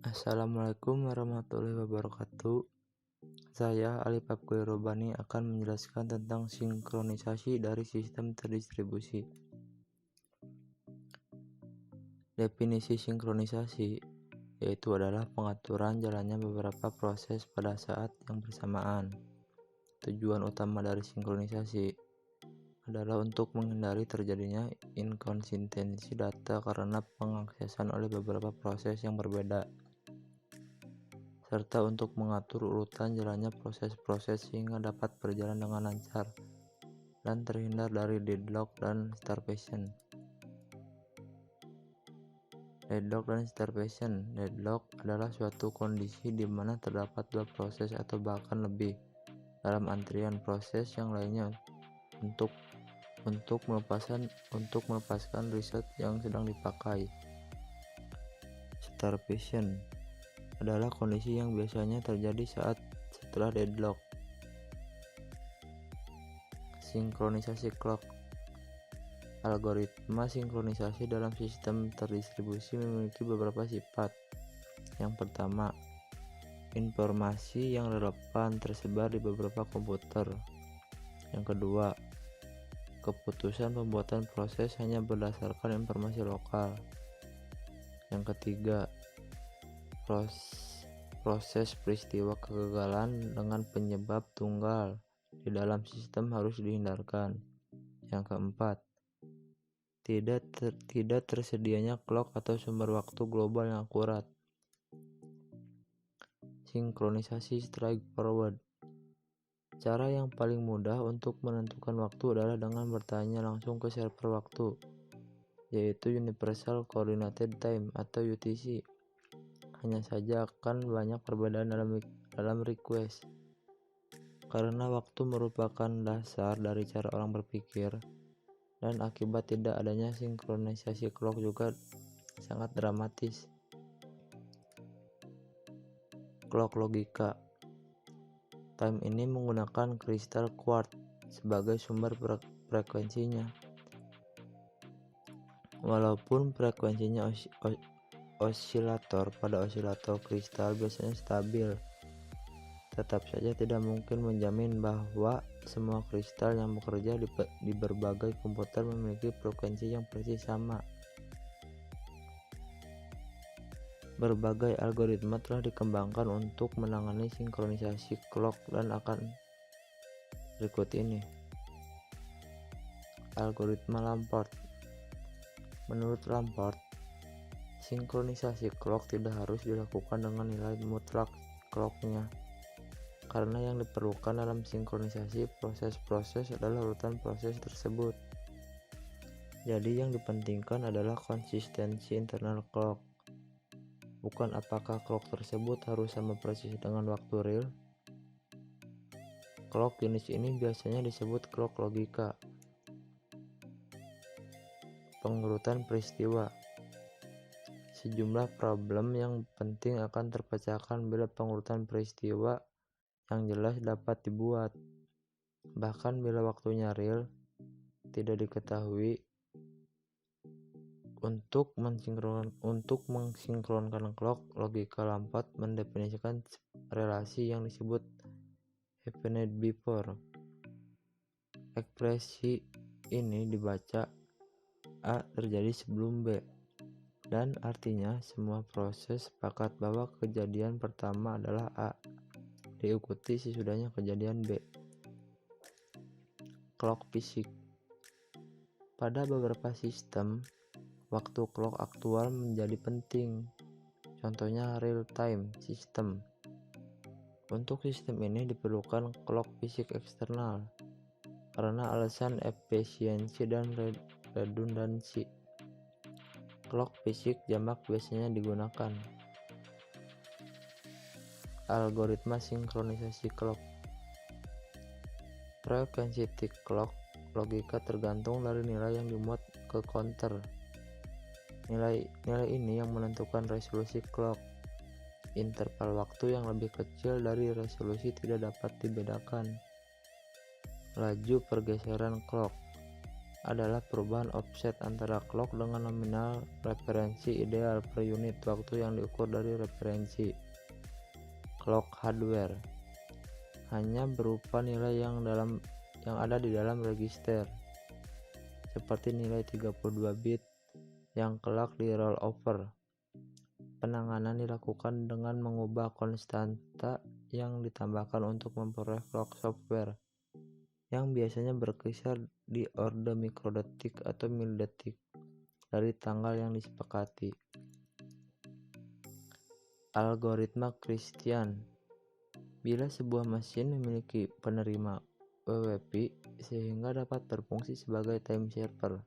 Assalamualaikum warahmatullahi wabarakatuh. Saya Alif Abdul akan menjelaskan tentang sinkronisasi dari sistem terdistribusi. Definisi sinkronisasi yaitu adalah pengaturan jalannya beberapa proses pada saat yang bersamaan. Tujuan utama dari sinkronisasi adalah untuk menghindari terjadinya inkonsistensi data karena pengaksesan oleh beberapa proses yang berbeda, serta untuk mengatur urutan jalannya proses-proses sehingga dapat berjalan dengan lancar dan terhindar dari deadlock dan starvation. Deadlock adalah suatu kondisi di mana terdapat dua proses atau bahkan lebih dalam antrian proses yang lainnya untuk melepaskan riset yang sedang dipakai. Starvation adalah kondisi yang biasanya terjadi setelah deadlock. Sinkronisasi clock. Algoritma sinkronisasi dalam sistem terdistribusi memiliki beberapa sifat. Yang pertama, informasi yang relevan tersebar di beberapa komputer. Yang kedua, keputusan pembuatan proses hanya berdasarkan informasi lokal. Yang ketiga, proses peristiwa kegagalan dengan penyebab tunggal di dalam sistem harus dihindarkan. Yang keempat, tidak tersedianya clock atau sumber waktu global yang akurat. Sinkronisasi straightforward. Cara yang paling mudah untuk menentukan waktu adalah dengan bertanya langsung ke server waktu, yaitu Universal Coordinated Time atau UTC. Hanya saja akan banyak perbedaan dalam request, karena waktu merupakan dasar dari cara orang berpikir, dan akibat tidak adanya sinkronisasi clock juga sangat dramatis. Clock logika. Time ini menggunakan kristal quartz sebagai sumber frekuensinya. Walaupun frekuensinya osilator pada osilator kristal biasanya stabil, tetap saja tidak mungkin menjamin bahwa semua kristal yang bekerja di berbagai komputer memiliki frekuensi yang persis sama. Berbagai algoritma telah dikembangkan untuk menangani sinkronisasi clock dan akan berikut ini. Algoritma Lamport. Menurut Lamport, sinkronisasi clock tidak harus dilakukan dengan nilai mutlak clocknya, karena yang diperlukan dalam sinkronisasi proses-proses adalah urutan proses tersebut. Jadi yang dipentingkan adalah konsistensi internal clock, bukan apakah clock tersebut harus sama persis dengan waktu real. Clock jenis ini biasanya disebut clock logika. Pengurutan peristiwa. Sejumlah problem yang penting akan terpecahkan bila pengurutan peristiwa yang jelas dapat dibuat. Bahkan bila waktunya real tidak diketahui. Untuk mensinkronkan clock, logika Lamport mendefinisikan relasi yang disebut happened before. Ekspresi ini dibaca A terjadi sebelum B, dan artinya semua proses sepakat bahwa kejadian pertama adalah A, diikuti sesudahnya kejadian B. Clock fisik. Pada beberapa sistem, waktu clock aktual menjadi penting. Contohnya real-time system. Untuk sistem ini diperlukan clock fisik eksternal karena alasan efisiensi dan redundansi. Clock fisik jamak biasanya digunakan. Algoritma sinkronisasi clock. Frekuensi tick clock logika tergantung dari nilai yang dimuat ke counter. Nilai ini yang menentukan resolusi clock. Interval waktu yang lebih kecil dari resolusi tidak dapat dibedakan. Laju pergeseran clock. adalah perubahan offset antara clock dengan nominal referensi ideal per unit waktu yang diukur dari referensi clock hardware, hanya berupa nilai yang ada di dalam register, seperti nilai 32 bit yang kelak di rollover. Penanganan dilakukan dengan mengubah konstanta yang ditambahkan untuk memperoleh clock software, yang biasanya berkisar di orde mikrodetik atau milidetik dari tanggal yang disepakati. Algoritma Christian. Bila sebuah mesin memiliki penerima WWP sehingga dapat berfungsi sebagai time server,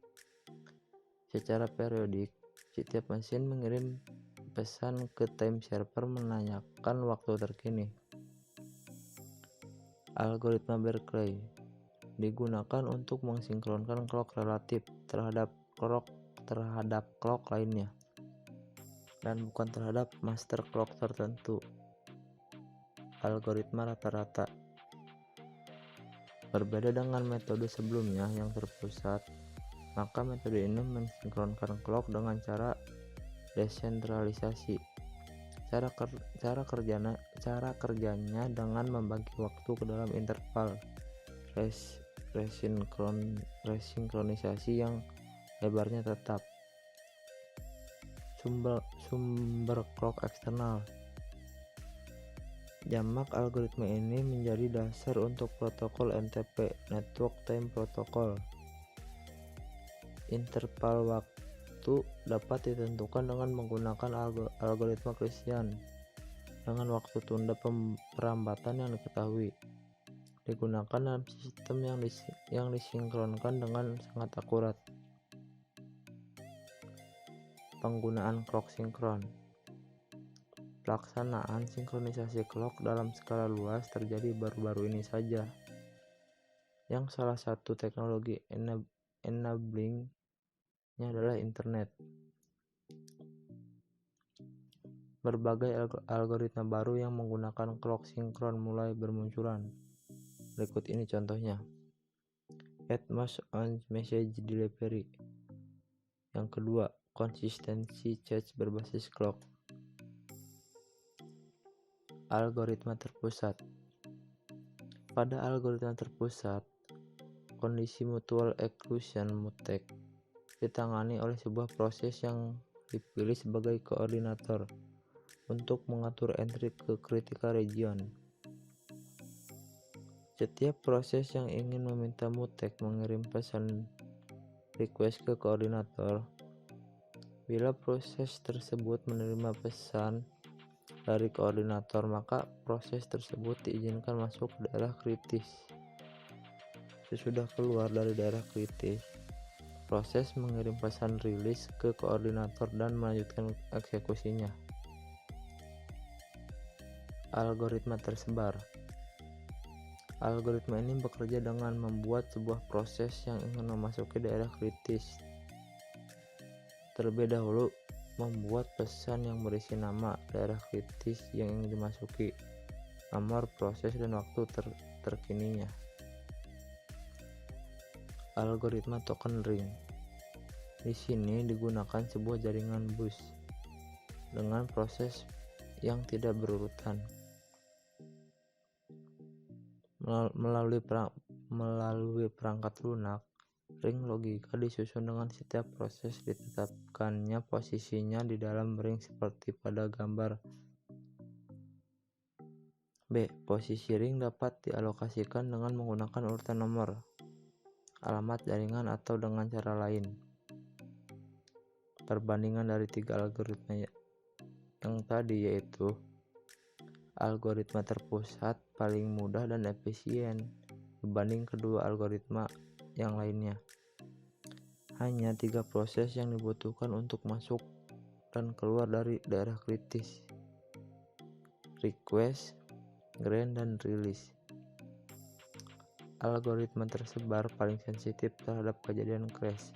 secara periodik setiap mesin mengirim pesan ke time server menanyakan waktu terkini. Algoritma Berkeley digunakan untuk mensinkronkan clock relatif terhadap clock lainnya, dan bukan terhadap master clock tertentu. Algoritma rata-rata berbeda dengan metode sebelumnya yang terpusat, maka metode ini mensinkronkan clock dengan cara desentralisasi. Cara kerjanya dengan membagi waktu ke dalam interval resinkronisasi yang lebarnya tetap. Sumber clock eksternal. Jamak algoritma ini menjadi dasar untuk protokol NTP (Network Time Protocol). Interval waktu dapat ditentukan dengan menggunakan algoritma Christian dengan waktu tunda perambatan yang diketahui. Digunakan dalam sistem yang disinkronkan dengan sangat akurat. Penggunaan clock sinkron. Pelaksanaan sinkronisasi clock dalam skala luas terjadi baru-baru ini saja, yang salah satu teknologi enabling-nya adalah internet. Berbagai algoritma baru yang menggunakan clock sinkron mulai bermunculan. Berikut ini contohnya. Atmos on Message Delivery. Yang kedua, konsistensi cache berbasis clock. Algoritma terpusat. Pada algoritma terpusat, kondisi mutual exclusion mutek ditangani oleh sebuah proses yang dipilih sebagai koordinator untuk mengatur entry ke critical region. Setiap proses yang ingin meminta mutek mengirim pesan request ke koordinator. Bila proses tersebut menerima pesan dari koordinator, maka proses tersebut diizinkan masuk ke daerah kritis. Sesudah keluar dari daerah kritis, proses mengirim pesan rilis ke koordinator dan melanjutkan eksekusinya. Algoritma tersebar. Algoritma ini bekerja dengan membuat sebuah proses yang ingin memasuki daerah kritis terlebih dahulu membuat pesan yang berisi nama daerah kritis yang ingin dimasuki, nomor proses, dan waktu terkininya. Algoritma token ring. Di sini digunakan sebuah jaringan bus dengan proses yang tidak berurutan. Melalui perangkat lunak, ring logika disusun dengan setiap proses ditetapkannya posisinya di dalam ring seperti pada gambar B. Posisi ring dapat dialokasikan dengan menggunakan urutan nomor, alamat jaringan, atau dengan cara lain. Perbandingan dari tiga algoritma yang tadi yaitu algoritma terpusat paling mudah dan efisien dibanding kedua algoritma yang lainnya. Hanya 3 proses yang dibutuhkan untuk masuk dan keluar dari daerah kritis: request, grant, dan release. Algoritma tersebar paling sensitif terhadap kejadian crash.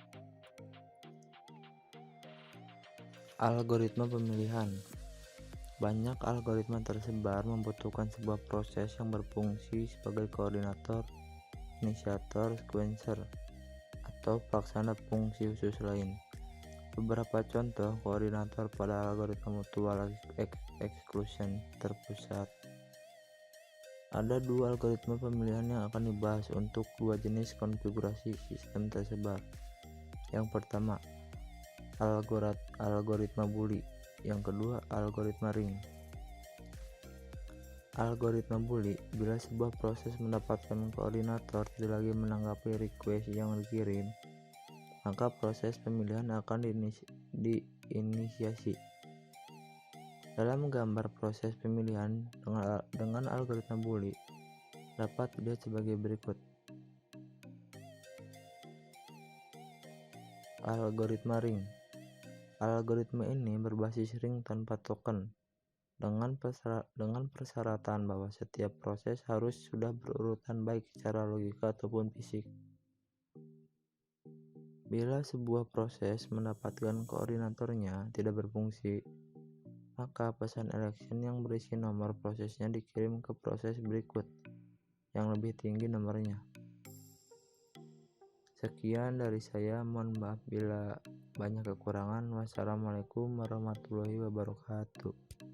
Algoritma pemilihan. Banyak algoritma tersebar membutuhkan sebuah proses yang berfungsi sebagai koordinator, inisiator, sequencer, atau pelaksana fungsi khusus lain. Beberapa contoh koordinator pada algoritma mutual exclusion terpusat. Ada dua algoritma pemilihan yang akan dibahas untuk dua jenis konfigurasi sistem tersebar. Yang pertama, algoritma Bully. Yang kedua, algoritma ring. Algoritma Bully, bila sebuah proses mendapatkan koordinator tidak lagi menanggapi request yang dikirim, maka proses pemilihan akan diinisiasi. Dalam gambar proses pemilihan dengan algoritma Bully dapat dilihat sebagai berikut. Algoritma ring. Algoritma ini berbasis ring tanpa token dengan persyaratan bahwa setiap proses harus sudah berurutan baik secara logika ataupun fisik. Bila sebuah proses mendapatkan koordinatornya tidak berfungsi, maka pesan election yang berisi nomor prosesnya dikirim ke proses berikut yang lebih tinggi nomornya. Sekian dari saya, mohon maaf bila banyak kekurangan. Wassalamualaikum warahmatullahi wabarakatuh.